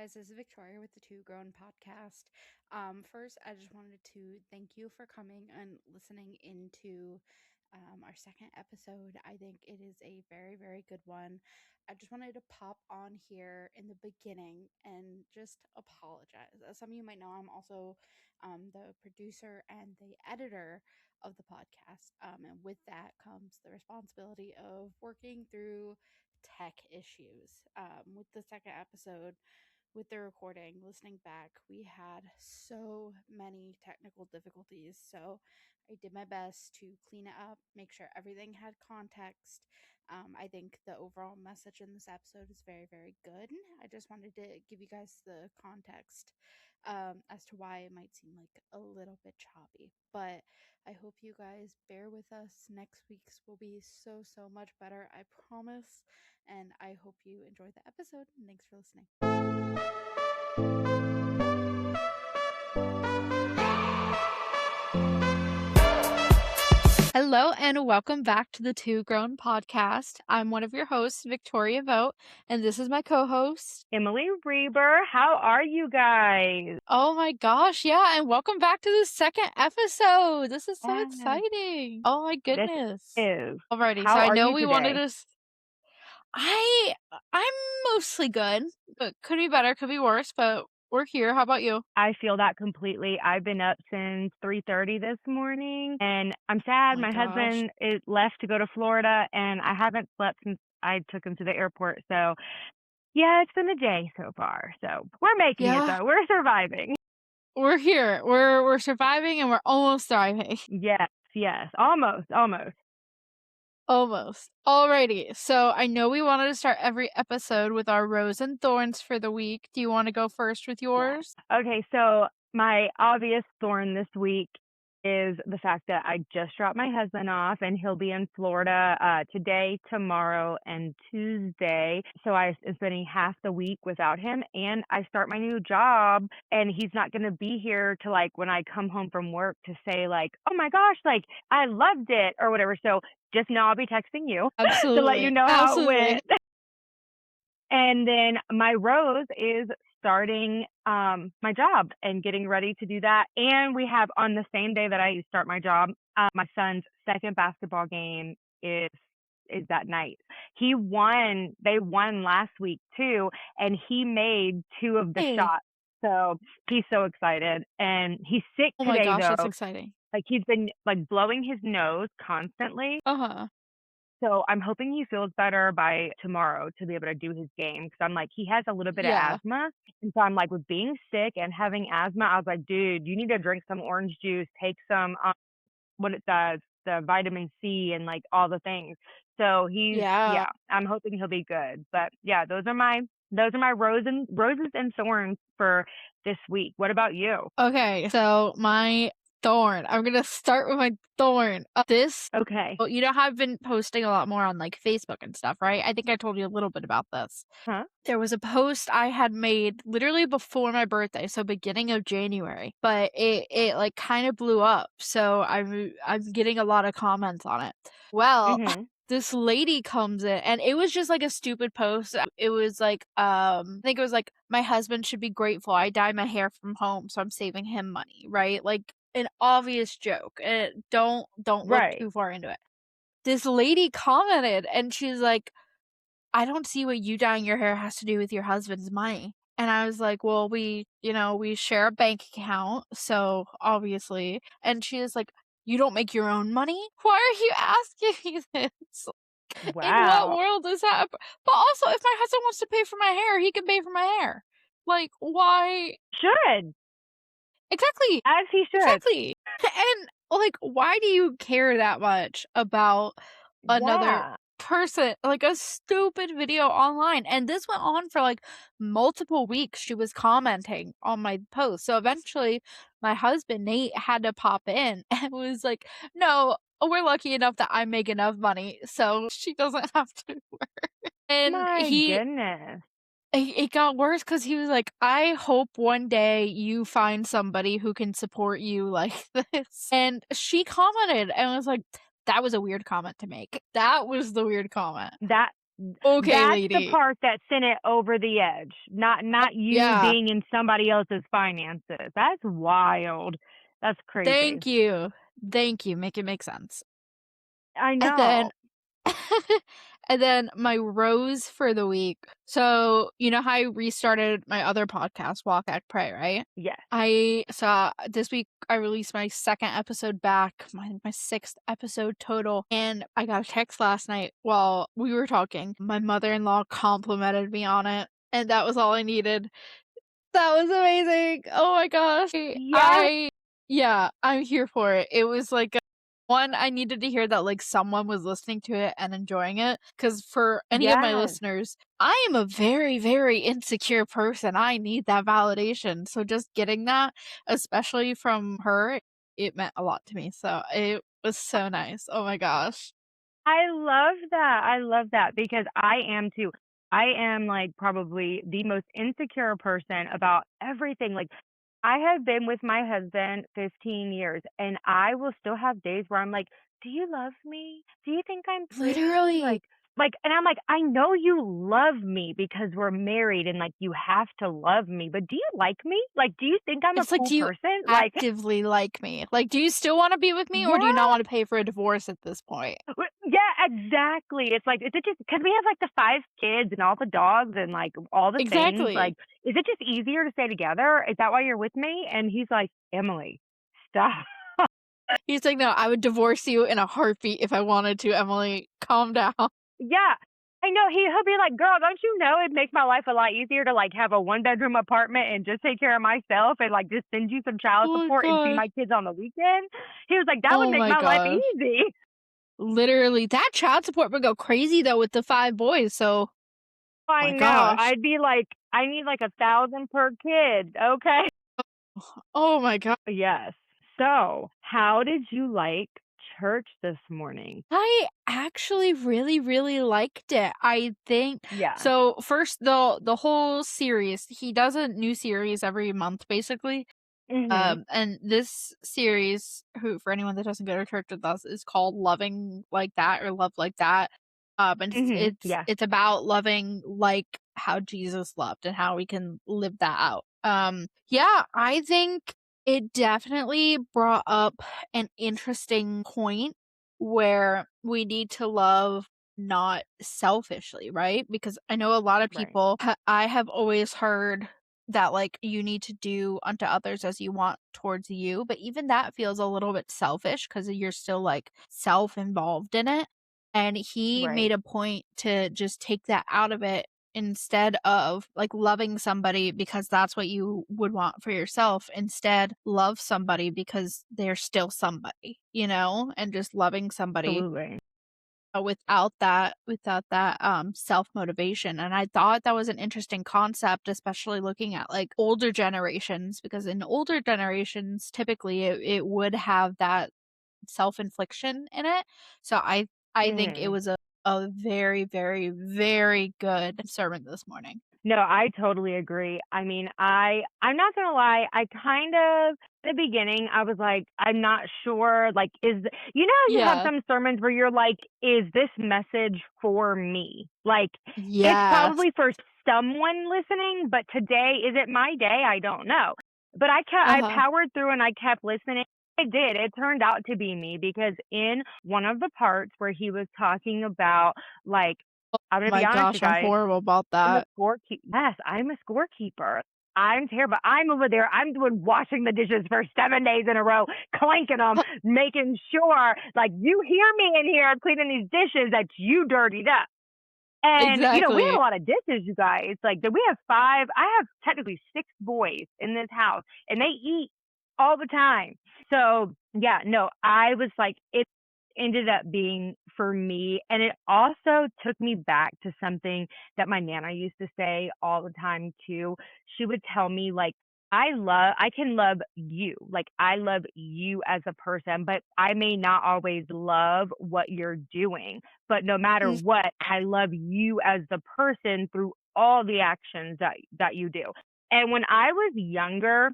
guys, this is Victoria with the Two Grown podcast. First, I just wanted to thank you for coming and listening into our second episode. I think it is a very, very good one. I just wanted to pop on here in the beginning and just apologize. As some of you might know, I'm also the producer and the editor of the podcast. And with that comes the responsibility of working through tech issues. With the second episode, with the recording, listening back, we had so many technical difficulties. So I did my best to clean it up, make sure everything had context. I think the overall message in this episode is very, very good. I just wanted to give you guys the context as to why it might seem like a little bit choppy. But I hope you guys bear with us. Next week's will be so, so much better, I promise. And I hope you enjoy the episode. Thanks for listening. Hello and welcome back to the Two Grown podcast. I'm one of your hosts, Viktoria Vogt, and this is my co-host, Emily Reber. How are you guys? Oh my gosh, yeah, and welcome back to the second episode. This is so exciting. Oh my goodness. This is. Alrighty, How so I are know you we today? wanted to I'm mostly good, but could be better, could be worse, but we're here. How about you? I feel that completely. I've been up since 3:30 this morning, and I'm sad. Oh my my gosh. husband is left to go to Florida, and I haven't slept since I took him to the airport. So, yeah, it's been a day so far. So we're making it Yeah. though. We're surviving. We're here. We're surviving and we're almost thriving. Yes. Almost. Almost. Alrighty. So I know we wanted to start every episode with our rose and thorns for the week. Do you want to go first with yours? Okay, so my obvious thorn this week is the fact that I just dropped my husband off, and he'll be in Florida today, tomorrow, and Tuesday. So I am spending half the week without him, and I start my new job, and he's not going to be here to like when I come home from work to say like, oh my gosh, like I loved it or whatever. So just know I'll be texting you Absolutely. to let you know how it Absolutely. went. And then my rose is starting my job and getting ready to do that. And we have on the same day that I start my job, my son's second basketball game is that night. They won last week too, and he made 2 of the shots. So he's so excited, and he's sick Oh today my gosh, though. that's exciting. Like he's been like blowing his nose constantly. So I'm hoping he feels better by tomorrow to be able to do his game, because I'm like, he has a little bit of asthma. And so I'm like, with being sick and having asthma, I was like, dude, you need to drink some orange juice, take some, what it does, the vitamin C and like all the things. So I'm hoping he'll be good. But yeah, those are my roses and thorns for this week. What about you? Okay, so my thorn. I'm gonna start with my thorn. Okay. Well, you know how I've been posting a lot more on like Facebook and stuff, right? I think I told you a little bit about this. Huh? There was a post I had made literally before my birthday, so beginning of January, but it like kind of blew up. So I'm getting a lot of comments on it. Well, this lady comes in, and it was just like a stupid post. It was like I think it was like, my husband should be grateful I dye my hair from home, so I'm saving him money, right? Like an obvious joke. Don't look too far into it. This lady commented, and she's like, I don't see what you dyeing your hair has to do with your husband's money. And I was like, well, we share a bank account, so obviously. And she was like, you don't make your own money? Why are you asking me this? Wow. In what world is that? But also, if my husband wants to pay for my hair, he can pay for my hair. Like, why? Should. Exactly. As he should. Exactly. And like, why do you care that much about another person? Like a stupid video online. And this went on for like multiple weeks. She was commenting on my post. So eventually my husband Nate had to pop in and was like, no, we're lucky enough that I make enough money, so she doesn't have to work. And My goodness. It got worse because he was like, I hope one day you find somebody who can support you like this. And she commented and was like, that was a weird comment to make. That was the weird comment. Okay, That's the lady. part that sent it over the edge, not you Yeah. being in somebody else's finances. That's wild. That's crazy. Thank you. Thank you. Make it make sense. I And then know. and then my rose for the week. So, you know how I restarted my other podcast, Walk, Act, Pray, right? Yes. I saw this week I released my second episode back, my sixth episode total, and I got a text last night while we were talking. My mother-in-law complimented me on it, and that was all I needed. That was amazing. Oh my gosh. Yes. Yeah, I'm here for it. It was like one, I needed to hear that like someone was listening to it and enjoying it. Cause for any of my Yes. listeners, I am a very, very insecure person. I need that validation. So just getting that, especially from her, it meant a lot to me. So it was so nice. Oh my gosh. I love that. I love that because I am too. I am like probably the most insecure person about everything. Like I have been with my husband 15 years and I will still have days where I'm like, "Do you love me? Do you think I'm pretty?" Literally. And I'm like, "I know you love me because we're married and like you have to love me, but do you like me? Like do you think I'm a It's like, cool do you person?" Like, actively like me? Like, do you still wanna be with me, or do you not yeah. wanna pay for a divorce at this point? Yeah, exactly. It's like, is it just because we have like the 5 kids and all the dogs and like all the things, like, Exactly. is it just easier to stay together? Is that why you're with me? And he's like, Emily, stop. He's like, "No, I would divorce you in a heartbeat if I wanted to, Emily. Calm down." Yeah. I know he'll be like, girl, don't you know it makes my life a lot easier to like have a 1-bedroom apartment and just take care of myself and like just send you some child Oh my support and see gosh. my kids on the weekend? He was like, that would Oh make my my life gosh. easy. Literally, that child support would go crazy though with the 5 boys, so I my know. gosh. I'd be like, I need like 1,000 per kid. Okay. Oh my god. Yes. So, how did you like church this morning? I actually really, really liked it. I think Yeah. so first, the whole series, he does a new series every month, basically. Mhm. And this series, who for anyone that doesn't go to church with us, is called Loving Like That or Love Like That. And it's Mhm. it's Yeah. it's about loving like how Jesus loved and how we can live that out. Yeah, I think it definitely brought up an interesting point where we need to love not selfishly, right? Because I know a lot of Right. people, I have always heard that like you need to do unto others as you want towards you, but even that feels a little bit selfish because you're still like self involved in it. And he made Right. a point to just take that out of it, instead of like loving somebody because that's what you would want for yourself. Instead, love somebody because they're still somebody, and just loving somebody Absolutely. without that self motivation. And I thought that was an interesting concept, especially looking at like older generations, because in older generations typically it would have that self infliction in it. So I think it Mhm. was a very, very, very good sermon this morning. No, I totally agree. I mean, I'm not gonna lie, I kind of at the beginning I was like, I'm not sure, like, how you have Yeah. some sermons where you're like, is this message for me? Like, it's Yes. probably for someone listening, but today is it my day? I don't know. But I Uh-huh. powered through and I kept listening. It did. It turned out to be me because in one of the parts where he was talking about like I'm Oh gonna be my honest, you gosh, I'm guys, horrible about I'm a that. scorekeeper. Yes, I'm a scorekeeper. I'm terrible. I'm over there. I'm doing washing the dishes for 7 days in a row, clanking them, making sure, like, you hear me in here cleaning these dishes that you dirtied up. And, we have Exactly. a lot of dishes, you guys. Like, we have 5, I have technically 6 boys in this house, and they eat all the time. So, yeah, no, I was like, it ended up being for me. And it also took me back to something that my nana used to say all the time, too. She would tell me, like, I can love you. Like, I love you as a person, but I may not always love what you're doing, but no matter Mm, what, I love you as the person through all the actions that you do. And when I was younger,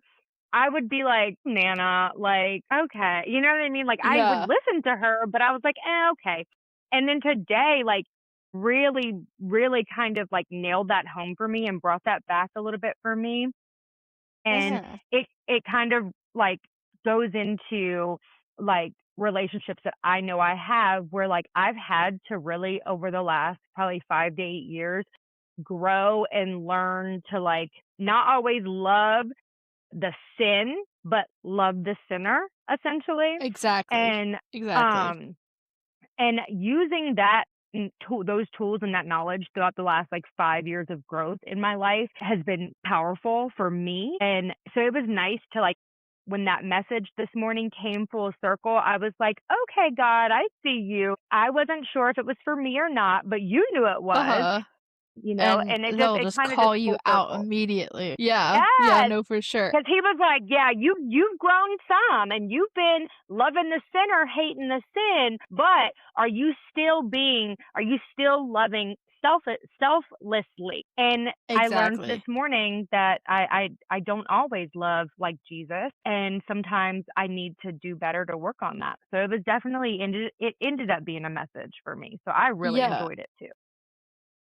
I would be like, Nana, like, okay. You know what I mean? Like I would yeah. listen to her, but I was like, okay. And then today, like really, really kind of like nailed that home for me and brought that back a little bit for me. And Mhm. it kind of like goes into like relationships that I know I have where like I've had to really over the last probably 5 to 8 years grow and learn to like not always love the sin, but love the sinner essentially. Exactly. And Exactly. um and using that those tools and that knowledge throughout the last like 5 years of growth in my life has been powerful for me. And so it was nice to like when that message this morning came full circle, I was like, okay, God, I see you. I wasn't sure if it was for me or not, but you knew it was, Uh-huh. and And they'll it just kind of just call you full out circle. immediately. Yeah. Yeah, Yes, no, for sure. because he was like, "Yeah, you've grown some, and you've been loving the sinner, hating the sin, but are you still loving selflessly?" And I learned this Exactly. morning that I don't always love like Jesus, and sometimes I need to do better to work on that. So it ended up being a message for me. So I really Yeah. enjoyed it too.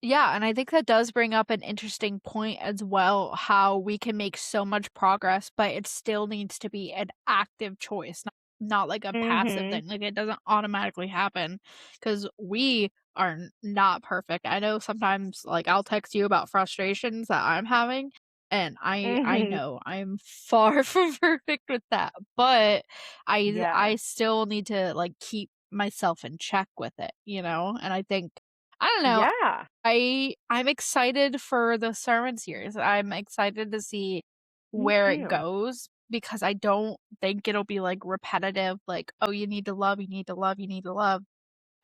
Yeah, and I think that does bring up an interesting point as well, how we can make so much progress, but it still needs to be an active choice, not like a passive Mhm. thing. Like it doesn't automatically happen because we are not perfect. I know sometimes like I'll text you about frustrations that I'm having, and I Mhm. know I'm far from perfect with that, but I Yes. still need to like keep myself in check with it, you know? And I think I don't know, Yeah. I'm excited for the sermon series. I'm excited to see Me where it too. goes because I don't think it'll be, like, repetitive, like, "Oh, you need to love, you need to love, you need to love."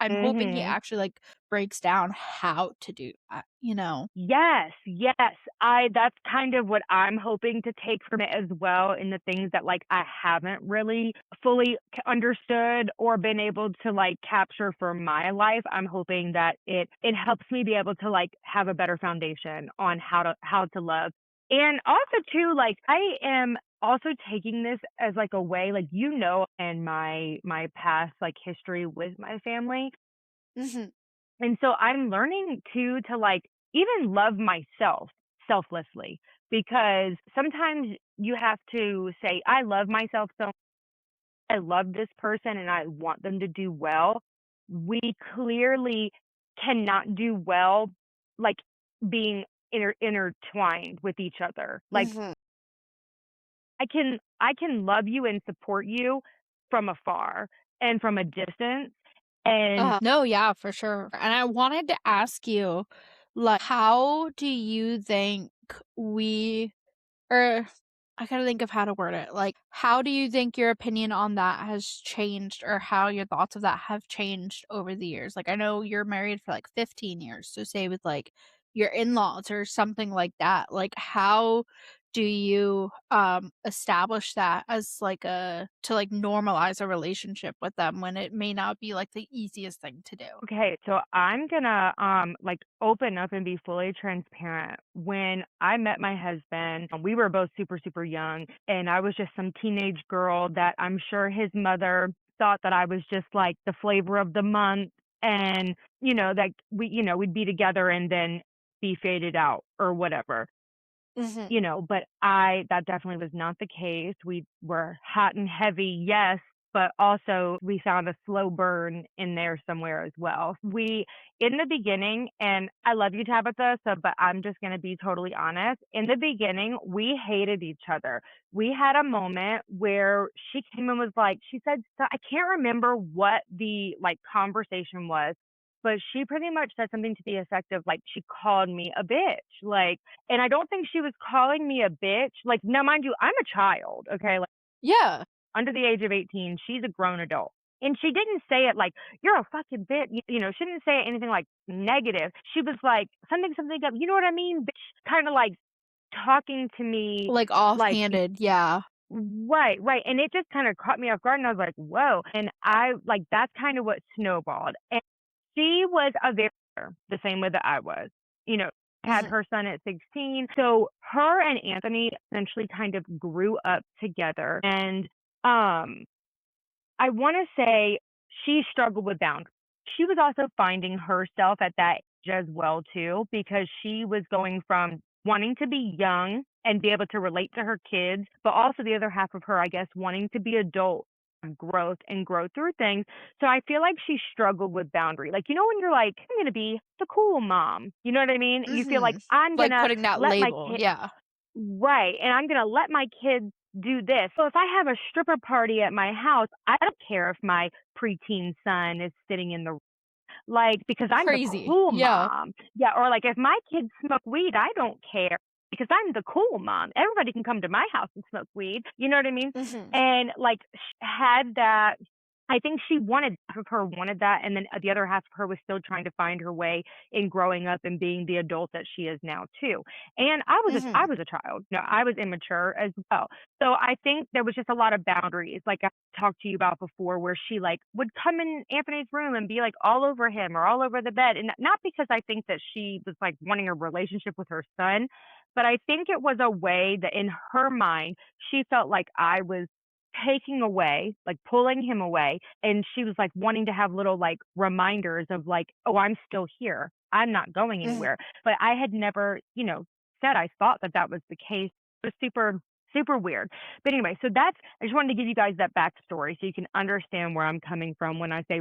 I'm hoping he Mhm. actually, like, breaks down how to do that, you know? Yes, yes. I That's kind of what I'm hoping to take from it as well in the things that like I haven't really fully understood or been able to like capture for my life. I'm hoping that it helps me be able to like have a better foundation on how to love. And also too like I am also taking this as like a way like in my past like history with my family, Mhm. and so I'm learning to like even love myself selflessly, because sometimes you have to say, I love myself so I love this person and I want them to do well. We clearly cannot do well like being intertwined with each other. Like Mhm. I can love you and support you from afar and from a distance. And No, yeah, for sure. And I wanted to ask you, like, how do you think we or I gotta think of how to word it. Like, how do you think your opinion on that has changed or how your thoughts of that have changed over the years? Like, I know you're married for like 15 years. So, say with like your in laws or something like that. Like, how do you establish that as like to like normalize a relationship with them when it may not be like the easiest thing to do? okay, so I'm gonna like open up and be fully transparent. When I met my husband, we were both super, super young, and I was just some teenage girl that I'm sure his mother thought that I was just like the flavor of the month, and that we'd be together and then be faded out or whatever. Mhm. But that definitely was not the case. We were hot and heavy, yes, but also we found a slow burn in there somewhere as well. In the beginning, and I love you, Tabitha, but I'm just going to be totally honest. In the beginning, we hated each other. We had a moment where she came and was like, she said, so I can't remember what the like conversation was, but she pretty much said something to the effect of like, she called me a bitch. Like, and I don't think she was calling me a bitch. Like, now mind you, I'm a child, okay? Like Yeah. under the age of 18, she's a grown adult. And she didn't say it like, you're a fucking bitch. She didn't say anything like negative. She was like, something up, you know what I mean? Bitch, kind of like talking to me Like like, offhanded. Yeah. right, right. And it just kind of caught me off guard. And I was like, whoa. And I like, that's kind of what snowballed. And she was a very the same way that I was. You know, had Mhm. her son at 16. So her and Anthony essentially kind of grew up together. And I want to say she struggled with boundaries. She was also finding herself at that as well too, because she was going from wanting to be young and be able to relate to her kids, but also the other half of her, I guess, wanting to be adult, growth and grow through things. So I feel like she struggled with boundary. Like, when you're like, I'm going to be the cool mom. You know what I mean? You feel like I'm going Like to putting that let my label, kid, yeah. right. And I'm going to let my kids do this. So if I have a stripper party at my house, I don't care if my preteen son is sitting in the, like, because I'm the Crazy, cool yeah. mom. Yeah. Or like if my kids smoke weed, I don't care because I'm the cool mom. Everybody can come to my house and smoke weed. You know what I mean? Mhm. And like had that, I think she wanted, half of her wanted that, and then the other half of her was still trying to find her way in growing up and being the adult that she is now too. And I Mhm. was a child. No, I was immature as well. So I think there was just a lot of boundaries, like I talked to you about before, where she like would come in Anthony's room and be like all over him or all over the bed, and not because I think that she was like wanting a relationship with her son, but I think it was a way that in her mind she felt like I was taking away, like pulling him away. And she was like wanting to have little like reminders of like, oh, I'm still here. I'm not going Mhm. anywhere. But I had never, said I thought that that was the case. It was super, super weird. But anyway, so I just wanted to give you guys that backstory so you can understand where I'm coming from when I say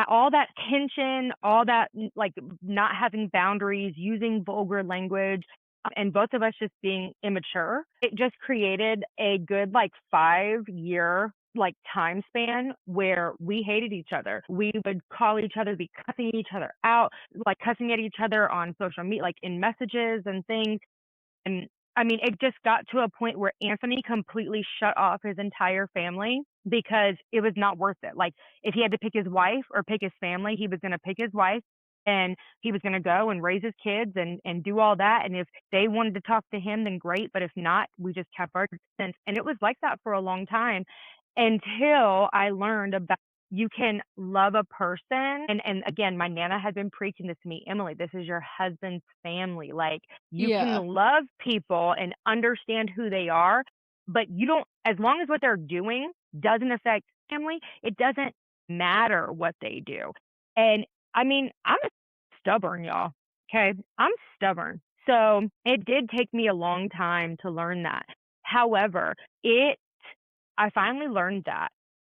all that tension, all that like not having boundaries, using vulgar language, and both of us just being immature, it just created a good like 5 year like time span where we hated each other. We would call each other, be cussing each other out, like cussing at each other on social media, like in messages and things. And I mean, it just got to a point where Anthony completely shut off his entire family because it was not worth it. Like, if he had to pick his wife or pick his family, he was going to pick his wife and he was going to go and raise his kids and do all that. And if they wanted to talk to him, then great. But if not, we just kept our distance. And it was like that for a long time until I learned about you can love a person. And again, my nana had been preaching this to me, Emily, this is your husband's family. Like, you can Yeah. love people and understand who they are, but you don't, as long as what they're doing doesn't affect family, it doesn't matter what they do. And I mean, I'm stubborn, y'all. Okay. I'm stubborn. So it did take me a long time to learn that. However, I finally learned that.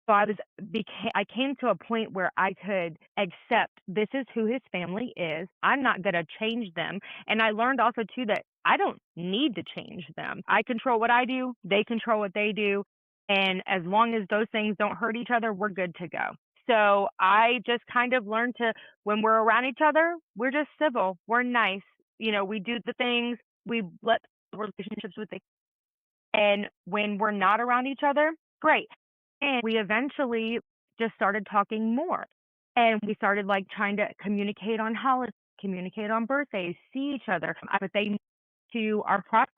So I came to a point where I could accept this is who his family is. I'm not going to change them. And I learned also too that I don't need to change them. I control what I do, they control what they do. And as long as those things don't hurt each other, we're good to go. So I just kind of learned to, when we're around each other, we're just civil, we're nice. We do the things, we let relationships with the, and when we're not around each other, great. And we eventually just started talking more. And we started like trying to communicate on holidays, communicate on birthdays, see each other. But they moved to our property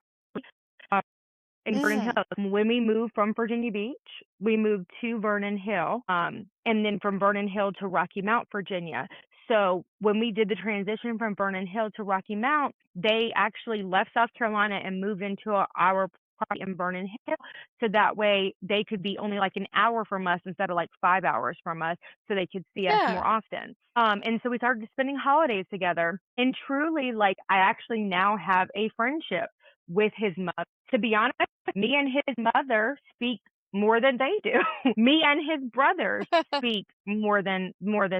in Vernon Mhm. Hills. When we moved from Virginia Beach, we moved to Vernon Hill, and then from Vernon Hill to Rocky Mount, Virginia. So when we did the transition from Vernon Hill to Rocky Mount, they actually left South Carolina and moved into our property in Vernon Hill. So that way they could be only like an hour from us instead of like 5 hours from us, so they could see us more Yeah. often. And so we started spending holidays together. And truly, like, I actually now have a friendship with his mother. To be honest, me and his mother speak more than they do. Me and his brothers speak more than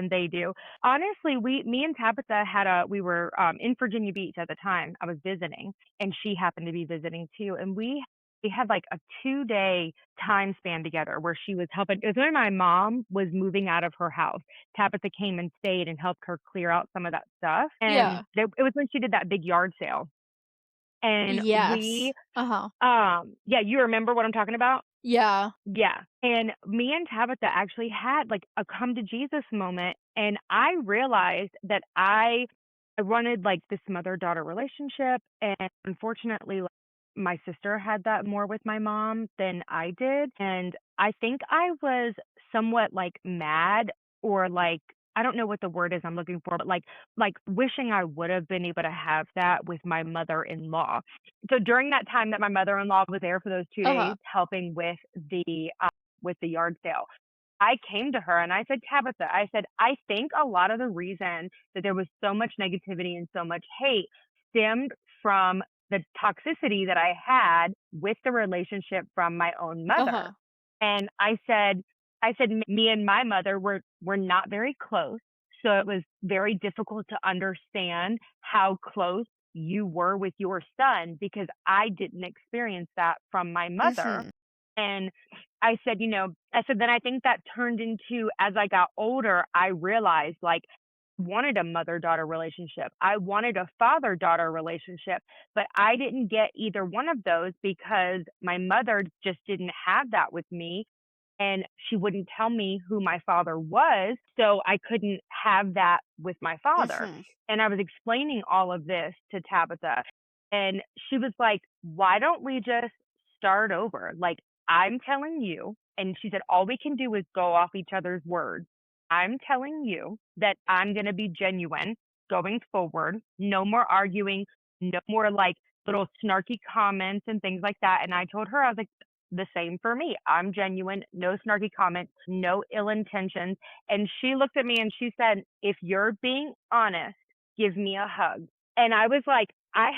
they do. Honestly, me and Tabitha we were in Virginia Beach at the time. I was visiting, and she happened to be visiting too. And we had like a 2 day time span together where she was helping. It was when my mom was moving out of her house. Tabitha came and stayed and helped her clear out some of that stuff. And Yeah. it was when she did that big yard sale. And Yes. Uh-huh. yeah, you remember what I'm talking about? Yeah. Yeah. And me and Tabitha actually had like a come to Jesus moment. And I realized that I wanted like this mother daughter relationship. And unfortunately, like, my sister had that more with my mom than I did. And I think I was somewhat like mad or like, I don't know what the word is I'm looking for, but like wishing I would have been able to have that with my mother-in-law. So during that time that my mother-in-law was there for those 2 days Uh-huh. helping with the yard sale, I came to her and I said, Tabitha, I said, I think a lot of the reason that there was so much negativity and so much hate stemmed from the toxicity that I had with the relationship from my own mother. And I said, me and my mother were not very close. So it was very difficult to understand how close you were with your son because I didn't experience that from my mother. And I said, then I think that turned into, as I got older, I realized like wanted a mother-daughter relationship. I wanted a father-daughter relationship, but I didn't get either one of those because my mother just didn't have that with me. And she wouldn't tell me who my father was. So I couldn't have that with my father. And I was explaining all of this to Tabitha. And she was like, why don't we just start over? Like, I'm telling you. And she said, all we can do is go off each other's words. I'm telling you that I'm going to be genuine going forward. No more arguing, no more like little snarky comments and things like that. And I told her, I was like, the same for me. I'm genuine, no snarky comments, no ill intentions. And she looked at me and she said, if you're being honest, give me a hug. And I was like, I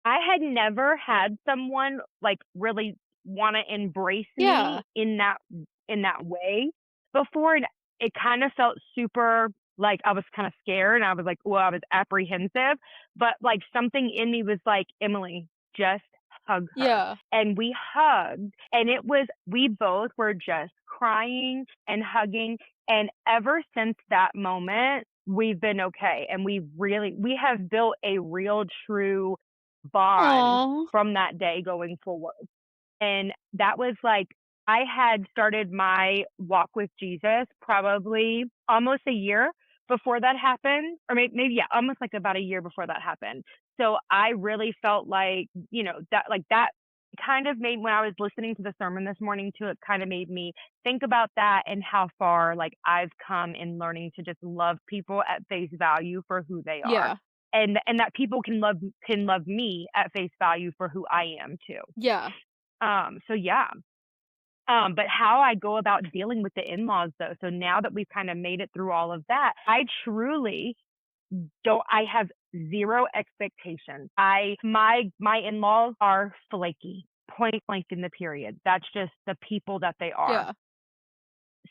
had never had someone like really want to embrace me in that way before. And it kind of felt super like I was kind of scared. I was like, well, I was apprehensive, but like something in me was like, Emily, just hug her. And we hugged, and we both were just crying and hugging. And ever since that moment, we've been okay. And we have built a real true bond from that day going forward. And that was like, I had started my walk with Jesus probably almost a year before that happened, or maybe yeah, almost like about a year before that happened. So I really felt like, that kind of made, when I was listening to the sermon this morning too, it kind of made me think about that and how far like I've come in learning to just love people at face value for who they are. And that people can love me at face value for who I am too. So yeah. But how I go about dealing with the in-laws though. So now that we've kind of made it through all of that, I truly I have zero expectations. My in-laws are flaky, point blank in the period. That's just the people that they are.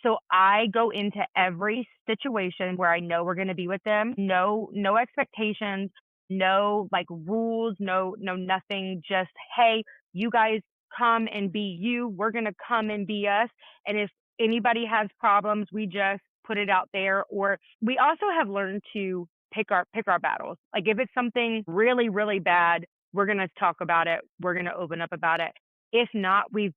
So I go into every situation where I know we're going to be with them. No expectations, no like rules, no nothing. Just, hey, you guys come and be you. We're going to come and be us. And if anybody has problems, we just put it out there. Or we also have learned to pick our battles. Like if it's something really, really bad, we're going to talk about it. We're going to open up about it. If not, we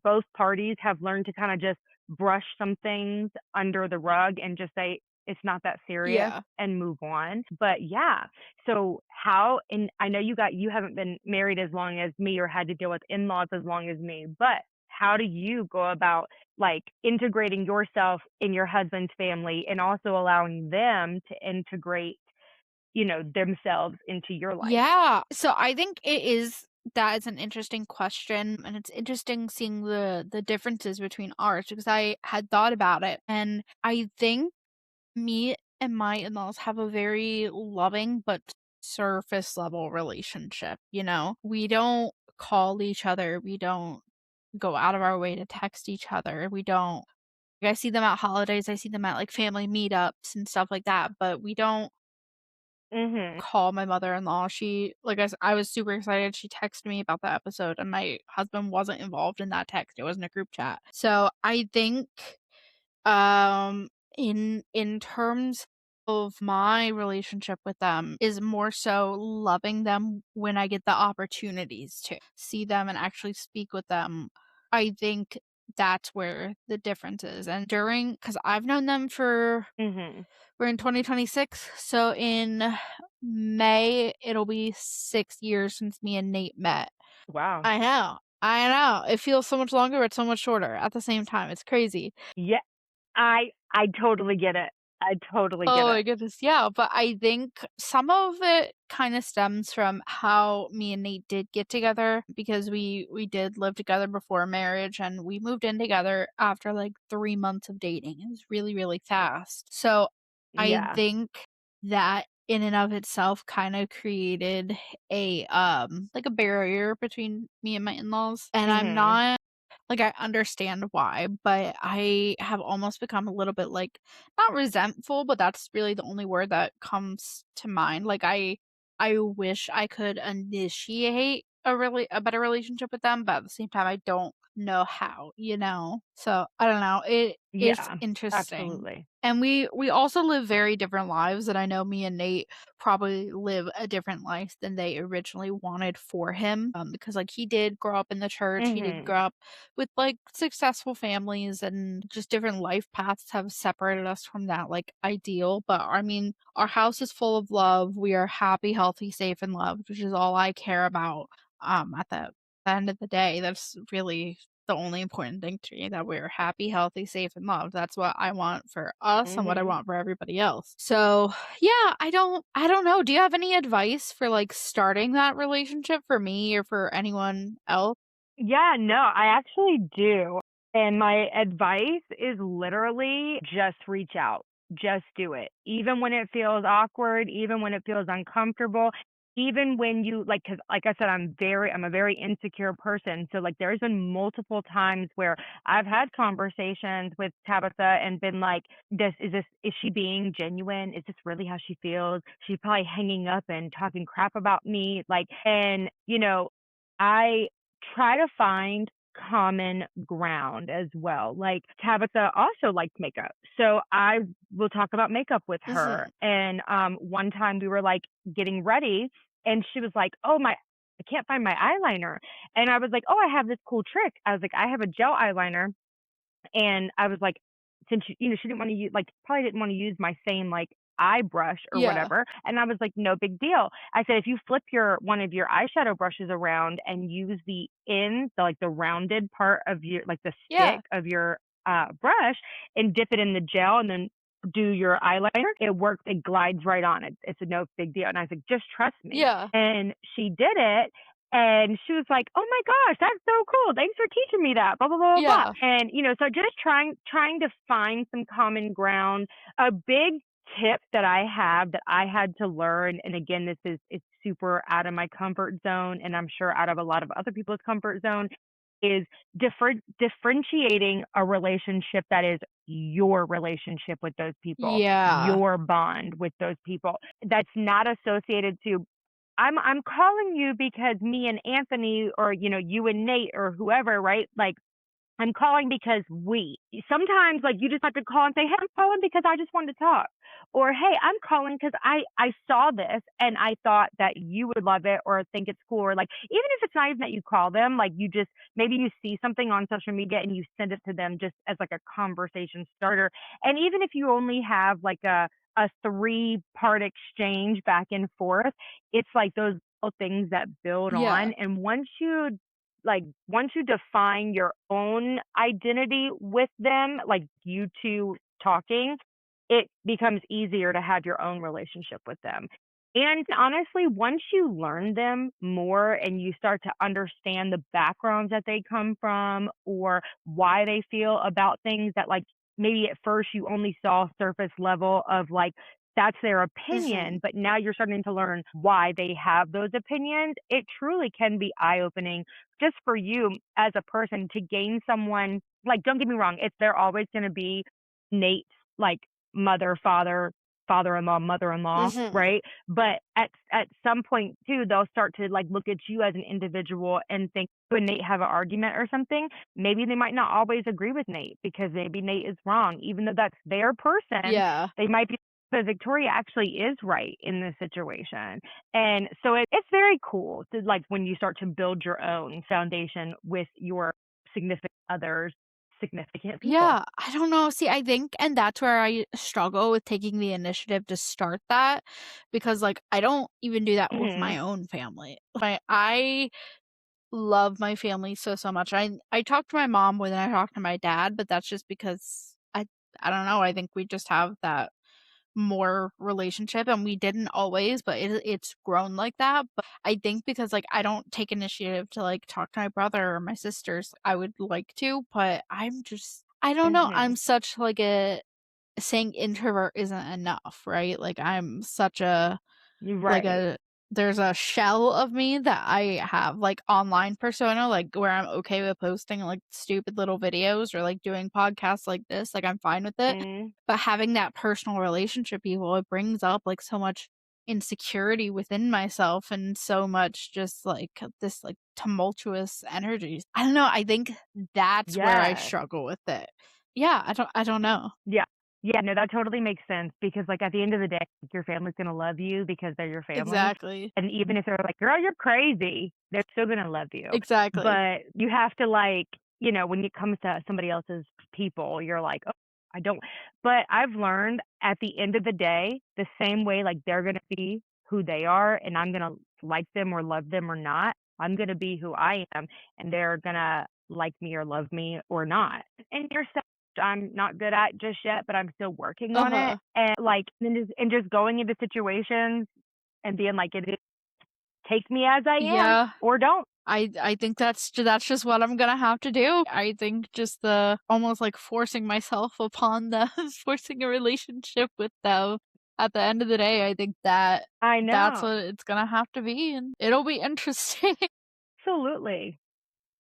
both parties have learned to kind of just brush some things under the rug and just say it's not that serious and move on. But yeah, so and I know you haven't been married as long as me or had to deal with in-laws as long as me, but how do you go about like integrating yourself in your husband's family and also allowing them to integrate, themselves into your life? So I think that is an interesting question, and it's interesting seeing the differences between ours because I had thought about it, and I think me and my in-laws have a very loving but surface level relationship, We don't call each other, we don't go out of our way to text each other, we don't I see them at holidays, I see them at, like, family meetups and stuff like that, but we don't call my mother-in-law. She I was super excited, she texted me about the episode, and my husband wasn't involved in that text, it wasn't a group chat. So, I think, in terms of my relationship with them is more so loving them when I get the opportunities to see them and actually speak with them. I think that's where the difference is. And because I've known them we're in 2026, so in May, it'll be 6 years since me and Nate met. Wow. I know. It feels so much longer, but so much shorter at the same time. It's crazy. Yeah, I totally get it. I totally get Oh it. my goodness, yeah, but I think some of it kinda stems from how me and Nate did get together because we did live together before marriage, and we moved in together after, like, 3 months of dating. It was really, really fast. So, I Yeah. think that in and of itself kinda created like, a barrier between me and my in-laws, and I'm Mhm. not like, I understand why, but I have almost become a little bit, like, not resentful, but that's really the only word that comes to mind. Like, I wish I could initiate a better relationship with them, but at the same time, I don't know how, you know? So, I don't know. It's Yeah. interesting. Absolutely. And we also live very different lives, and I know me and Nate probably live a different life than they originally wanted for him, because, like, he did grow up in the church, he did Mhm. grow up with, like, successful families, and just different life paths have separated us from that, like, ideal, but, I mean, our house is full of love, we are happy, healthy, safe, and loved, which is all I care about, at the end of the day. That's really the only important thing to me, that we're happy, healthy, safe, and loved. That's what I want for us and what I Mhm. want for everybody else. So, yeah, I don't know. Do you have any advice for, like, starting that relationship for me or for anyone else? Yeah, no, I actually do. And my advice is literally just reach out. Just do it. Even when it feels awkward, even when it feels uncomfortable, even when you like, cause like I said, I'm a very insecure person. So like there's been multiple times where I've had conversations with Tabitha and been like, is she being genuine? Is this really how she feels? She's probably hanging up and talking crap about me. Like, and I try to find common ground as well. Like Tabitha also likes makeup. So I will talk about makeup with her. Mhm. And one time we were like getting ready and she was like, "Oh my, I can't find my eyeliner." And I was like, "Oh, I have this cool trick." I was like, "I have a gel eyeliner." And I was like, since she didn't want to use, like, probably didn't want to use my same like eye brush or Yeah. whatever. And I was like, no big deal. I said, if you flip one of your eyeshadow brushes around and use the rounded part of your, like the Yeah. stick of your brush and dip it in the gel and then do your eyeliner, it works. It glides right on it. It's a no big deal. And I was like, just trust me. Yeah. And she did it. And she was like, "Oh my gosh, that's so cool. Thanks for teaching me that." Blah blah blah blah blah. Yeah. And so just trying to find some common ground. A big tip that I have that I had to learn, and again, this is it's super out of my comfort zone, and I'm sure out of a lot of other people's comfort zone, is differentiating a relationship that is your relationship with those people, Yeah. your bond with those people. That's not associated to I'm calling you because me and Anthony or you and Nate or whoever, right? Like I'm calling because sometimes like you just have to call and say, "Hey, I'm calling because I just wanted to talk." Or, "Hey, I'm calling because I saw this and I thought that you would love it or think it's cool." Or like even if it's not even that you call them, like you just maybe you see something on social media and you send it to them just as like a conversation starter. And even if you only have like a three-part exchange back and forth, it's like those little things that build Yeah. on. And once you define your own identity with them, like you two talking, it becomes easier to have your own relationship with them. And honestly, once you learn them more and you start to understand the backgrounds that they come from or why they feel about things that, like, maybe at first you only saw surface level of like, that's their opinion, Mhm. but now you're starting to learn why they have those opinions. It truly can be eye opening just for you as a person to gain someone. Like, don't get me wrong, it's they're always going to be Nate's like mother, father-in-law, mother-in-law, Mhm. right? But at some point too, they'll start to like look at you as an individual and think when Nate have an argument or something, maybe they might not always agree with Nate because maybe Nate is wrong, even though that's their person. Yeah. They might be, but Victoria actually is right in this situation. And so it's very cool to like when you start to build your own foundation with your significant others, significant people. Yeah, I don't know. See, I think and that's where I struggle with taking the initiative to start that because, like, I don't even do that with Hmm. my own family. I love my family so, so much. I talk to my mom more than I talk to my dad, but that's just because I don't know, I think we just have that more relationship, and we didn't always, but it's grown like that. But I think because like I don't take initiative to like talk to my brother or my sisters, I would like to, but I don't know, I'm such like a saying introvert isn't enough, right? Like I'm such a Right. there's a shell of me that I have, like, online persona, like, where I'm okay with posting, like, stupid little videos or, like, doing podcasts like this, like, I'm fine with it, Mm, but having that personal relationship people, it brings up, like, so much insecurity within myself and so much just, like, this, like, tumultuous energy. I don't know, I think that's where I yes. struggle with it. Yeah, I don't know. Yeah. Yeah, no, that totally makes sense because, like, at the end of the day, your family's gonna love you because they're your family, Exactly. and even if they're like, "Girl, you're crazy," they're still gonna love you. Exactly. But you have to, like, when it comes to somebody else's people, you're like, "Oh, I don't." But I've learned at the end of the day, the same way, like, they're gonna be who they are, and I'm gonna like them or love them or not, I'm gonna be who I am, and they're gonna like me or love me or not. And you're I'm not good at just yet, but I'm still working on it. Uh-huh. And like, and just going into situations and being like, it is, take me as I am Yeah. or don't. I think that's just what I'm gonna have to do. I think just the almost like forcing myself upon the forcing a relationship with them. At the end of the day, I think I that's know. what it's gonna have to be, and it'll be interesting. Absolutely.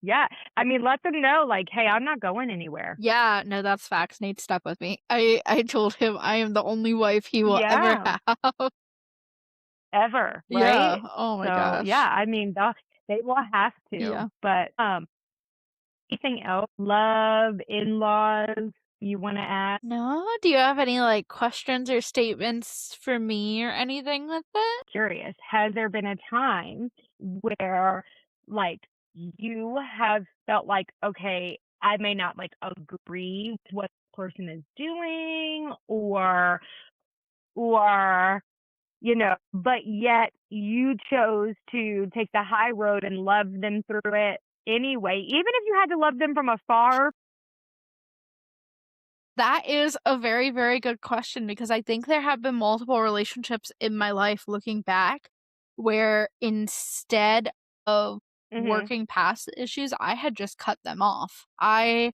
Yeah. I mean, let them know, like, hey, I'm not going anywhere. Yeah, no, that's facts. Nate stuck with me. I told him I am the only wife he will ever Yeah. have. Ever. Yeah. Right. Oh my So, yeah, gosh. I mean, they will have to. Yeah. But anything else? Love, in laws, you want to add? No, do you have any like questions or statements for me or anything like that? Curious, has there been a time where, like, you have felt like, okay, I may not like agree with what the person is doing or but yet you chose to take the high road and love them through it anyway, even if you had to love them from afar? That is a very, very good question because I think there have been multiple relationships in my life looking back where instead of Mhm. working past the issues, I had just cut them off. I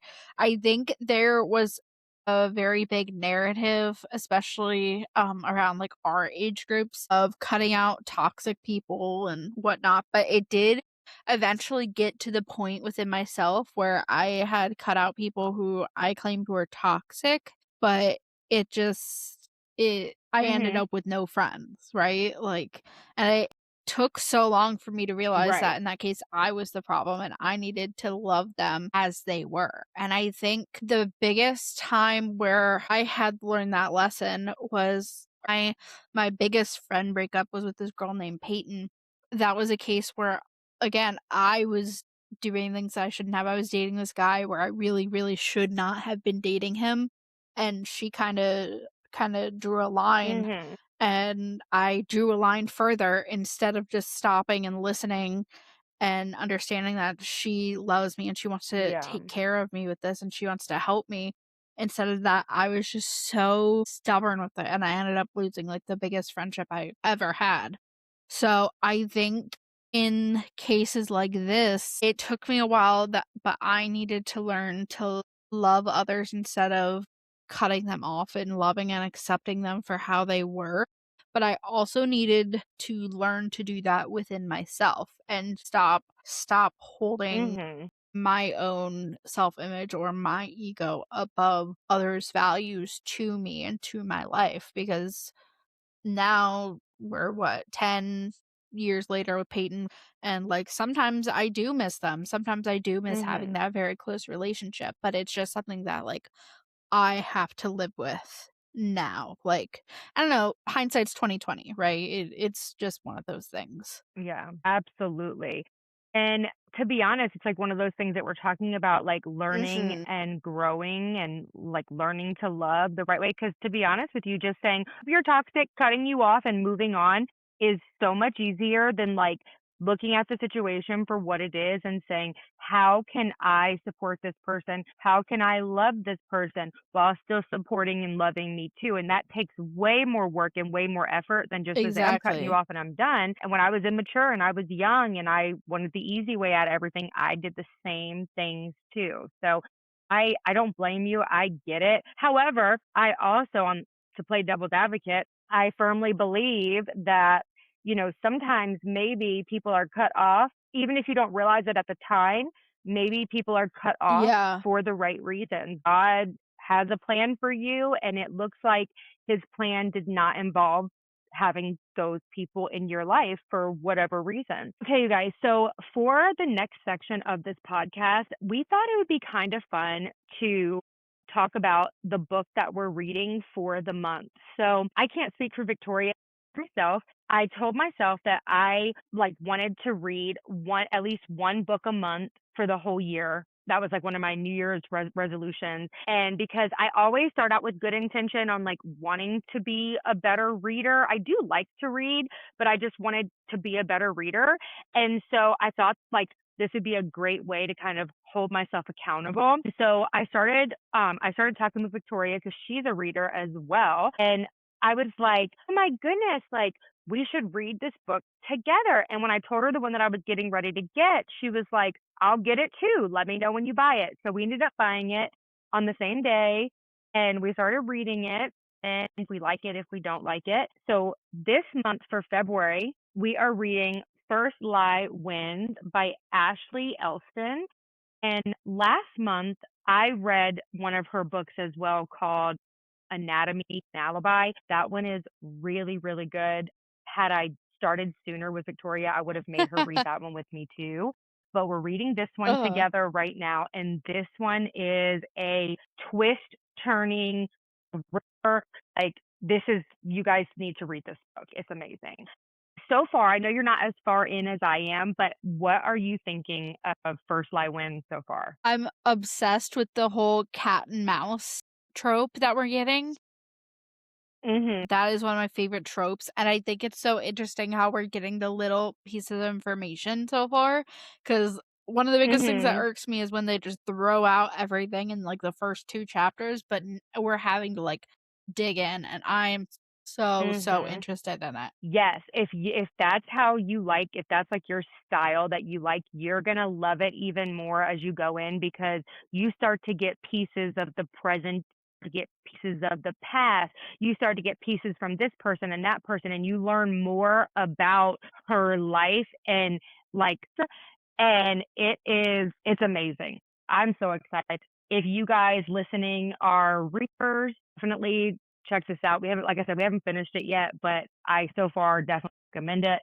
think there was a very big narrative, especially around like our age groups of cutting out toxic people and whatnot, but it did eventually get to the point within myself where I had cut out people who I claimed were toxic, but it just I ended Mhm. up with no friends, right? Like, and it took so long for me to realize that Right. in that case I was the problem and I needed to love them as they were. And I think the biggest time where I had learned that lesson was my biggest friend breakup was with this girl named Peyton. That was a case where again, I was doing things I shouldn't have. I was dating this guy where I really, really should not have been dating him, and she kinda drew a line, Mhm. and I drew a line further instead of just stopping and listening and understanding that she loves me and she wants to Yeah. take care of me with this and she wants to help me. Instead of that, I was just so stubborn with it and I ended up losing like the biggest friendship I ever had. So I think in cases like this, it took me a while but I needed to learn to love others instead of cutting them off and loving and accepting them for how they were, but I also needed to learn to do that within myself and stop holding Mhm. my own self-image or my ego above others' values to me and to my life because now we're what 10 years later with Peyton and like sometimes I do miss them. Sometimes I do miss having Mhm. that very close relationship, but it's just something that like I have to live with now. Like, I don't know, hindsight's 2020, right? It's just one of those things. Yeah, absolutely. And to be honest, it's like one of those things that we're talking about, like learning Mhm. and growing and like learning to love the right way. Because to be honest with you, just saying if you're toxic, cutting you off and moving on is so much easier than like looking at the situation for what it is and saying, how can I support this person? How can I love this person while still supporting and loving me too? And that takes way more work and way more effort than just to say, I'm cutting you Exactly. off and I'm done. And when I was immature and I was young and I wanted the easy way out of everything, I did the same things too. So I don't blame you. I get it. However, I also, on to play devil's advocate, I firmly believe that, sometimes maybe people are cut off, even if you don't realize it at the time, maybe people are cut off Yeah. for the right reasons. God has a plan for you, and it looks like his plan did not involve having those people in your life for whatever reason. Okay, you guys. So for the next section of this podcast, we thought it would be kind of fun to talk about the book that we're reading for the month. So I can't speak for Victoria myself. I told myself that I wanted to read at least one book a month for the whole year. That was like one of my New Year's resolutions. And because I always start out with good intention on wanting to be a better reader. I do like to read, but I just wanted to be a better reader. And so I thought this would be a great way to kind of hold myself accountable. So I started talking with Victoria because she's a reader as well. And I was like, oh my goodness, we should read this book together. And when I told her the one that I was getting ready to get, she was like, I'll get it too. Let me know when you buy it. So we ended up buying it on the same day and we started reading it. And if we like it, if we don't like it. So this month for February, we are reading First Lie Wins by Ashley Elston. And last month, I read one of her books as well called Anatomy and Alibi. That one is really, really good. Had I started sooner with Victoria, I would have made her read that one with me too. But we're reading this one Uh-huh. together right now. And this one is a twist turning thriller. You guys need to read this book. It's amazing. So far, I know you're not as far in as I am, but what are you thinking of First Lie Win so far? I'm obsessed with the whole cat and mouse trope that we're getting. Mhm. That is one of my favorite tropes, and I think it's so interesting how we're getting the little pieces of information so far. Because one of the biggest things that Mhm. irks me is when they just throw out everything in, the first 2 chapters, but n we're having to, dig in, and I'm so, so Mhm. interested in it. Yes, if that's how you like, if that's your style that you like, you're gonna love it even more as you go in because you start to get pieces of the present, to get pieces of the past. You start to get pieces from this person and that person, and you learn more about her life like, it's amazing. I'm so excited. If you guys listening are readers, definitely check this out. We haven't, like I said, we haven't finished it yet, but I so far definitely recommend it.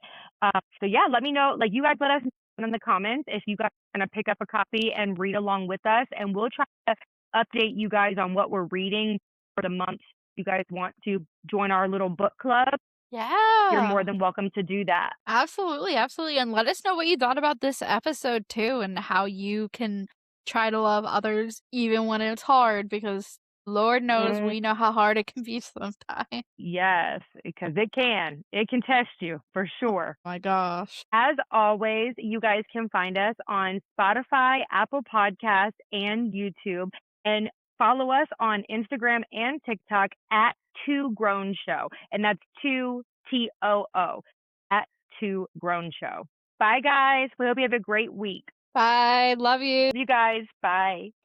So yeah, let me know. You guys let us know in the comments if you guys are gonna pick up a copy and read along with us, and we'll try to update you guys on what we're reading for the month. If you guys want to join our little book club, you're more Yeah. than welcome to do that. Absolutely, absolutely, and let us know what you thought about this episode too, and how you can try to love others even when it's hard, because Lord knows Mm, we know how hard it can be sometimes. yes, because it can test you for sure. My gosh. As always, you guys can find us on Spotify, Apple Podcasts, and YouTube. And follow us on Instagram and TikTok at Two Grown Show. And that's two TOO at Two Grown Show. Bye, guys. We hope you have a great week. Bye, love you. You guys, bye.